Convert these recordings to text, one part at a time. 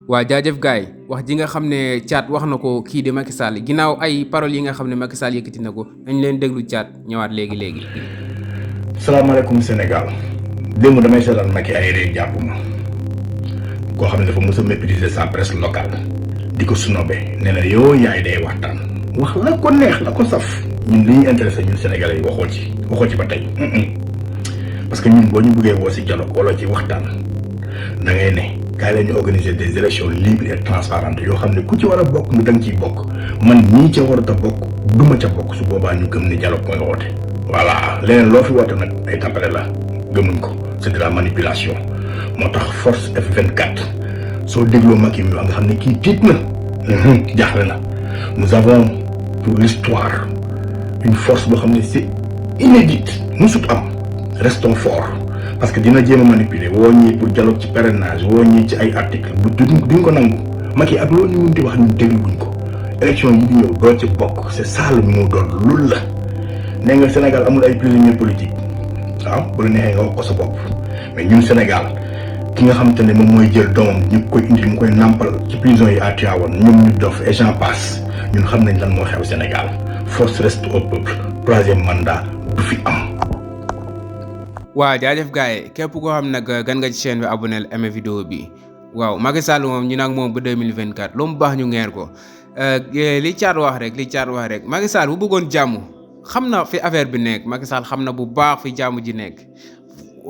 waa jaajëf gaay wax ji nga xam ne Thiat wax na ko kii di Macky Sall ginnaaw ay paroles yi nga xam ne Macky Sall yëkkati na ko nañ leen déglu Thiat ñëwaat léegi. salaamaaleykum Sénégal démb damay seetaan Macky ay réew jàpp ma koo xam ne dafa mos a mépriser sa presse locale di ko snobé nee na yow yaay day waxtaan wax la ko neex la ko saf ñun li ñu intéressé ñun Sénégalais yi waxoo ci ba tey parce que ñun boo ñu bëggee woo si dialogue wala ci waxtaan da ngay ne kaay la ñu organiser des élections libres et transparentes yoo xam ne ku ci war a bokk mu danga ciy bokk man ñii ca warut a bokk duma ca bokk su boobaa ñu gëm ne dialogue mooy woote. voilà leneen loo fi woote nag ay tappale la gëmuñ ko c'est de la manipulation moo tax force F24 soo dégloo Macky mi wax nga xam ne kii tiit na jaaxle na nous avons pour l'histoire une force boo xam ne c'est inédite musut am restons forts parce que dina jéem a manipuler woo ñii pour dialogue ci parrainage woo ñii ci ay article bu duñ ko nangu Macky ak loolu ñu mun di wax ñun dégluwuñ ko élection yi di ñëw doo ci bokk c'est ça le mot d'ordre loolu la nee nga Sénégal amul ay prisonniers politiques waaw bu la neexee nga wax ko sa bopp mais ñun Sénégal ki nga xamante ne moom mooy jël doomam ñu koy indi mu koy nàmpal ci prison yi à Tivaouane ñoom ñu dof et j'en passe ñun xam nañ lan moo xew Sénégal force reste au peuple troisième mandat du fi am. waa jaajëf gars yi képp koo xam nag gan nga ci chaîne bi abonné aimé vidéo bi waaw Macky Sall moom ñu nag moom ba 2024 lu mu baax ñu ngeer ko li Thiat wax rek Macky Sall bu bëggoon jàmm xam na fi affaire bi nekk Macky Sall xam na bu baax fi jàmm ji nekk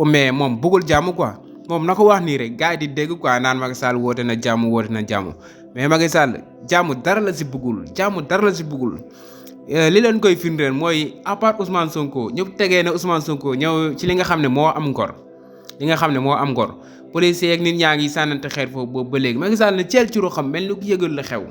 mais moom bëggul jàmm quoi moom na ko wax nii rek gars yi di dégg quoi naan Macky Sall woote na jàmm mais Macky Sall jàmm dara la si bëggul li leen koy firndeel mooy à part Ousmane Sonko ñëpp tegee ne Ousmane Sonko ñëw ci li nga xam ne moo am ngor policier ak nit ñaa ngi sànnante xeer foofu boobu ba léegi Macky Sall ne ceel ci ru xam mel ni ku yëgal la xew